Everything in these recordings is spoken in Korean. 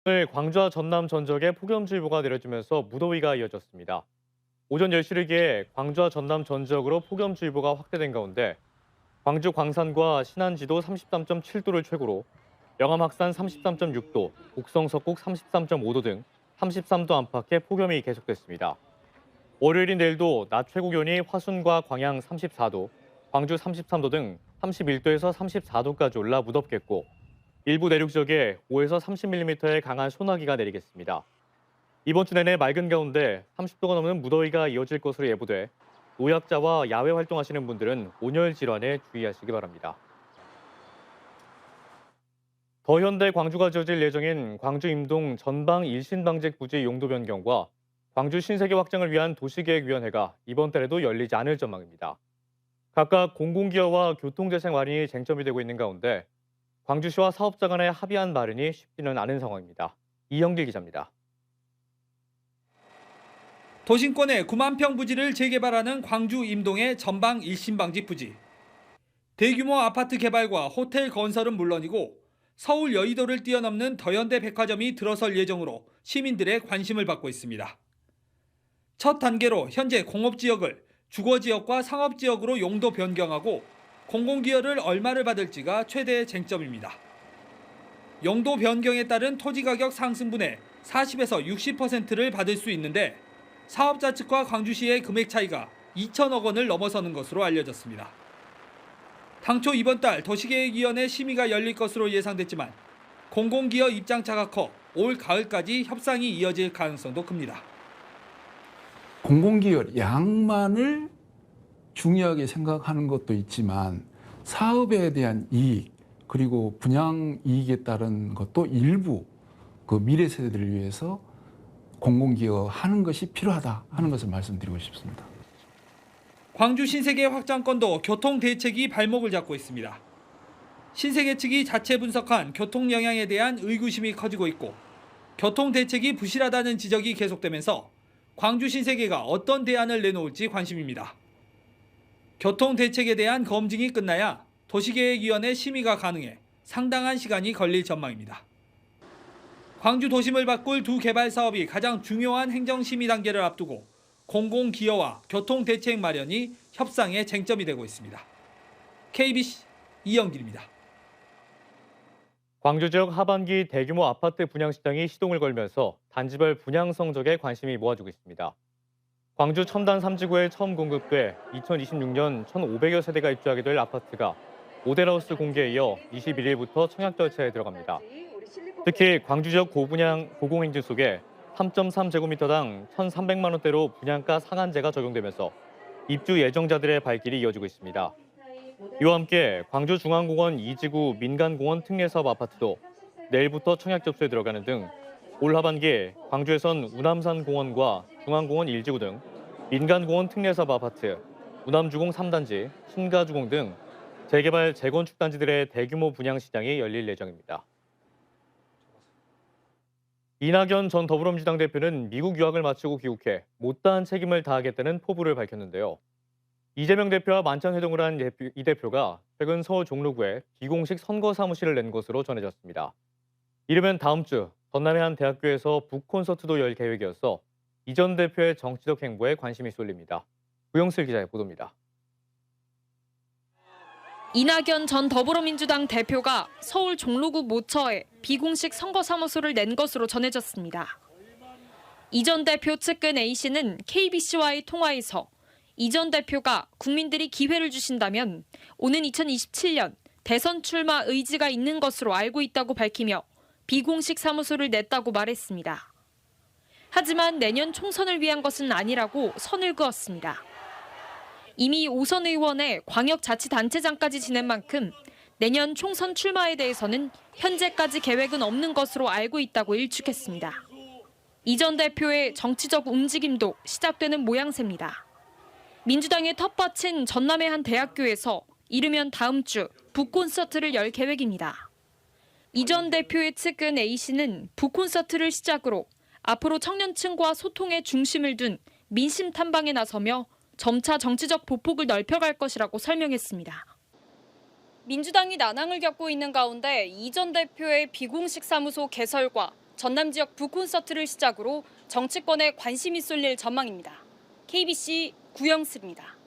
오늘 광주와 전남 전적에 폭염주의보가 내려지면서 무더위가 이어졌습니다. 오전 10시를 광주와 전남 전적으로 폭염주의보가 확대된 가운데 광주 광산과 신안지도 33.7도를 최고로 영암 학산 33.6도, 곡성 석곡 33.5도 등 33도 안팎의 폭염이 계속됐습니다. 월요일인 내일도 낮 최고 기온이 화순과 광양 34도, 광주 33도 등 31도에서 34도까지 올라 무덥겠고 일부 내륙 지역에 5에서 30mm의 강한 소나기가 내리겠습니다. 이번 주 내내 맑은 가운데 30도가 넘는 무더위가 이어질 것으로 예보돼 노약자와 야외 활동하시는 분들은 온열 질환에 주의하시기 바랍니다. 더현대 광주가 지어질 예정인 광주 임동 전방 일신방직 부지 용도 변경과 광주 신세계 확장을 위한 도시계획위원회가 이번 달에도 열리지 않을 전망입니다. 각각 공공기여와 교통재생 마련이 쟁점이 되고 있는 가운데 광주시와 사업자 간의 합의안 마련이 쉽지는 않은 상황입니다. 이영길 기자입니다. 도심권의 9만 평 부지를 재개발하는 광주 임동의 전방 일신방직 부지. 대규모 아파트 개발과 호텔 건설은 물론이고 서울 여의도를 뛰어넘는 더현대 백화점이 들어설 예정으로 시민들의 관심을 받고 있습니다. 첫 단계로 현재 공업지역을 주거지역과 상업지역으로 용도 변경하고 공공기여를 얼마를 받을지가 최대의 쟁점입니다. 용도 변경에 따른 토지가격 상승분의 40에서 60%를 받을 수 있는데 사업자 측과 광주시의 금액 차이가 2천억 원을 넘어서는 것으로 알려졌습니다. 당초 이번 달 도시계획위원회 심의가 열릴 것으로 예상됐지만 공공기여 입장차가 커 올 가을까지 협상이 이어질 가능성도 큽니다. 공공기여 양만을 중요하게 생각하는 것도 있지만 사업에 대한 이익 그리고 분양 이익에 따른 것도 일부 그 미래 세대들을 위해서 공공기여 하는 것이 필요하다 하는 것을 말씀드리고 싶습니다. 광주 신세계 확장권도 교통 대책이 발목을 잡고 있습니다. 신세계 측이 자체 분석한 교통 영향에 대한 의구심이 커지고 있고 교통 대책이 부실하다는 지적이 계속되면서 광주 신세계가 어떤 대안을 내놓을지 관심입니다. 교통 대책에 대한 검증이 끝나야 도시계획위원회 심의가 가능해 상당한 시간이 걸릴 전망입니다. 광주 도심을 바꿀 두 개발 사업이 가장 중요한 행정심의 단계를 앞두고 공공기여와 교통대책 마련이 협상의 쟁점이 되고 있습니다. KBC 이영길입니다. 광주 지역 하반기 대규모 아파트 분양 시장이 시동을 걸면서 단지별 분양 성적에 관심이 모아지고 있습니다. 광주 첨단 3지구에 처음 공급돼 2026년 1,500여 세대가 입주하게 될 아파트가 모델하우스 공개에 이어 21일부터 청약 절차에 들어갑니다. 특히 광주 지역 고분양 고공행진 속에 3.3제곱미터당 1,300만 원대로 분양가 상한제가 적용되면서 입주 예정자들의 발길이 이어지고 있습니다. 이와 함께 광주중앙공원 2지구 민간공원 특례사업 아파트도 내일부터 청약 접수에 들어가는 등 올 하반기에 광주에선 우남산공원과 중앙공원 1지구 등 민간공원 특례사업 아파트, 우남주공 3단지, 신가주공 등 재개발, 재건축 단지들의 대규모 분양 시장이 열릴 예정입니다. 이낙연 전 더불어민주당 대표는 미국 유학을 마치고 귀국해 못다한 책임을 다하겠다는 포부를 밝혔는데요. 이재명 대표와 만찬회동을 한 이 대표가 최근 서울 종로구에 비공식 선거 사무실을 낸 것으로 전해졌습니다. 이르면 다음 주 전남의 한 대학교에서 북콘서트도 열 계획이어서 이 전 대표의 정치적 행보에 관심이 쏠립니다. 구영슬 기자의 보도입니다. 이낙연 전 더불어민주당 대표가 서울 종로구 모처에 비공식 선거사무소를 낸 것으로 전해졌습니다. 이 전 대표 측근 A씨는 KBC와의 통화에서 이 전 대표가 국민들이 기회를 주신다면 오는 2027년 대선 출마 의지가 있는 것으로 알고 있다고 밝히며 비공식 사무소를 냈다고 말했습니다. 하지만 내년 총선을 위한 것은 아니라고 선을 그었습니다. 이미 오선 의원의 광역자치단체장까지 지낸 만큼 내년 총선 출마에 대해서는 현재까지 계획은 없는 것으로 알고 있다고 일축했습니다. 이 전 대표의 정치적 움직임도 시작되는 모양새입니다. 민주당의 텃밭인 전남의 한 대학교에서 이르면 다음 주 북콘서트를 열 계획입니다. 이 전 대표의 측근 A씨는 북콘서트를 시작으로 앞으로 청년층과 소통의 중심을 둔 민심 탐방에 나서며 점차 정치적 보폭을 넓혀갈 것이라고 설명했습니다. 민주당이 난항을 겪고 있는 가운데 이 전 대표의 비공식 사무소 개설과 전남 지역 북콘서트를 시작으로 정치권에 관심이 쏠릴 전망입니다. KBC 구영슬입니다.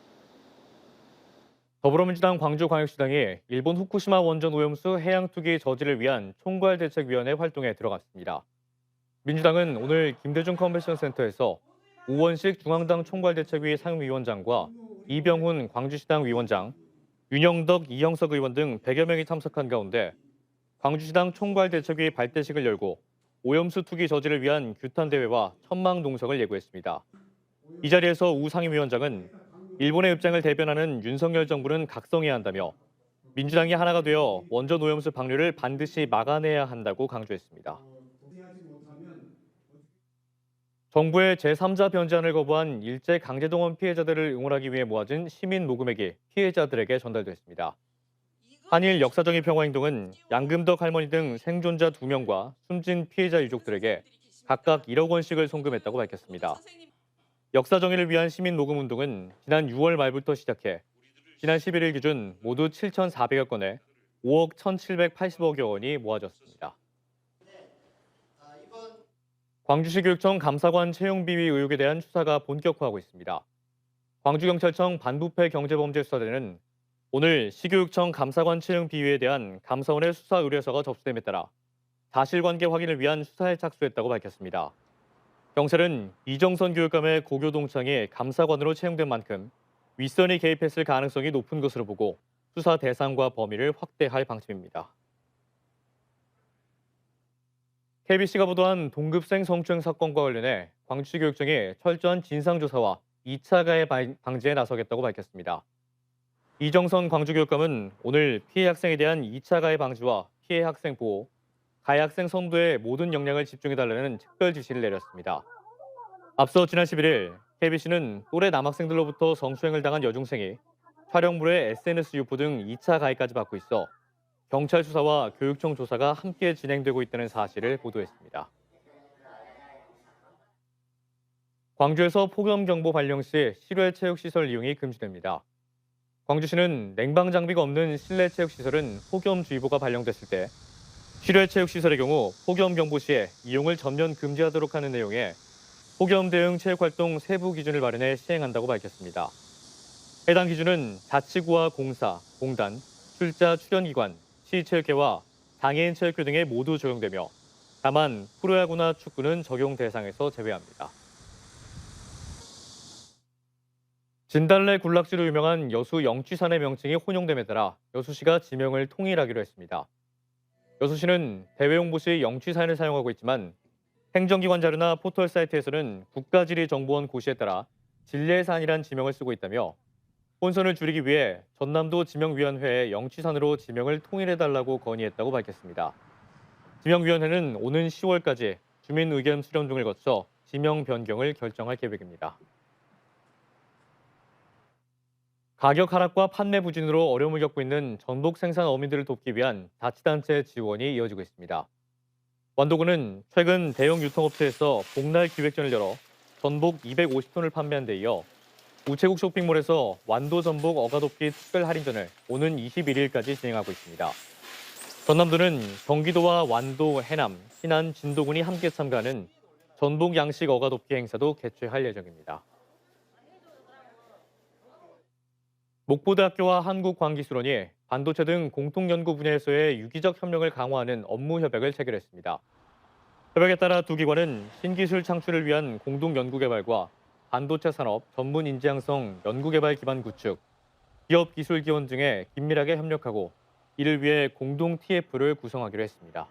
더불어민주당 광주광역시당이 일본 후쿠시마 원전 오염수 해양 투기 저지를 위한 총괄대책위원회 활동에 들어갔습니다. 민주당은 오늘 김대중 컨벤션 센터에서 우원식 중앙당 총괄대책위 상임위원장과 이병훈 광주시당 위원장, 윤영덕, 이형석 의원 등 100여 명이 참석한 가운데 광주시당 총괄대책위 발대식을 열고 오염수 투기 저지를 위한 규탄 대회와 천막 농성을 예고했습니다. 이 자리에서 우 상임위원장은 일본의 입장을 대변하는 윤석열 정부는 각성해야 한다며 민주당이 하나가 되어 원전 오염수 방류를 반드시 막아내야 한다고 강조했습니다. 정부의 제3자 변제안을 거부한 일제 강제동원 피해자들을 응원하기 위해 모아진 시민 모금액이 피해자들에게 전달됐습니다. 한일 역사적인 평화행동은 양금덕 할머니 등 생존자 2명과 숨진 피해자 유족들에게 각각 1억 원씩을 송금했다고 밝혔습니다. 역사 정의를 위한 시민 모금 운동은 지난 6월 말부터 시작해 지난 11일 기준 모두 7,400여 건에 5억 1,780억여 원이 모아졌습니다. 광주시 교육청 감사관 채용 비위 의혹에 대한 수사가 본격화하고 있습니다. 광주경찰청 반부패 경제범죄수사대는 오늘 시교육청 감사관 채용 비위에 대한 감사원의 수사 의뢰서가 접수됨에 따라 사실관계 확인을 위한 수사에 착수했다고 밝혔습니다. 경찰은 이정선 교육감의 고교 동창이 감사관으로 채용된 만큼 윗선이 개입했을 가능성이 높은 것으로 보고 수사 대상과 범위를 확대할 방침입니다. KBC가 보도한 동급생 성추행 사건과 관련해 광주시교육청이 철저한 진상조사와 2차 가해 방지에 나서겠다고 밝혔습니다. 이정선 광주교육감은 오늘 피해 학생에 대한 2차 가해 방지와 피해 학생 보호, 가해 학생 선도에 모든 역량을 집중해달라는 특별 지시를 내렸습니다. 앞서 지난 11일 KBC는 또래 남학생들로부터 성추행을 당한 여중생이 촬영물에 SNS 유포 등 2차 가해까지 받고 있어 경찰 수사와 교육청 조사가 함께 진행되고 있다는 사실을 보도했습니다. 광주에서 폭염경보 발령 시 실외 체육시설 이용이 금지됩니다. 광주시는 냉방 장비가 없는 실내 체육시설은 폭염주의보가 발령됐을 때 실외 체육시설의 경우 폭염경보 시에 이용을 전면 금지하도록 하는 내용의 폭염 대응 체육활동 세부 기준을 마련해 시행한다고 밝혔습니다. 해당 기준은 자치구와 공사, 공단, 출자 출연기관, 시체육회와 장애인 체육회 등에 모두 적용되며 다만 프로야구나 축구는 적용 대상에서 제외합니다. 진달래 군락지로 유명한 여수 영취산의 명칭이 혼용됨에 따라 여수시가 지명을 통일하기로 했습니다. 여수시는 대외 홍보 시 영취산을 사용하고 있지만 행정기관 자료나 포털 사이트에서는 국가지리정보원 고시에 따라 진례산이란 지명을 쓰고 있다며 혼선을 줄이기 위해 전남도 지명위원회에 영취산으로 지명을 통일해달라고 건의했다고 밝혔습니다. 지명위원회는 오는 10월까지 주민 의견 수렴 등을 거쳐 지명 변경을 결정할 계획입니다. 가격 하락과 판매 부진으로 어려움을 겪고 있는 전복 생산 어민들을 돕기 위한 자치단체 지원이 이어지고 있습니다. 완도군은 최근 대형 유통업체에서 복날 기획전을 열어 전복 250톤을 판매한 데 이어 우체국 쇼핑몰에서 완도 전복 어가돕기 특별 할인전을 오는 21일까지 진행하고 있습니다. 전남도는 경기도와 완도, 해남, 신안, 진도군이 함께 참가하는 전복 양식 어가돕기 행사도 개최할 예정입니다. 목포대학교와 한국광기술원이 반도체 등 공통연구 분야에서의 유기적 협력을 강화하는 업무 협약을 체결했습니다. 협약에 따라 두 기관은 신기술 창출을 위한 공동 연구개발과 반도체 산업 전문 인재 양성 연구개발 기반 구축, 기업 기술 지원 등에 긴밀하게 협력하고 이를 위해 공동 TF를 구성하기로 했습니다.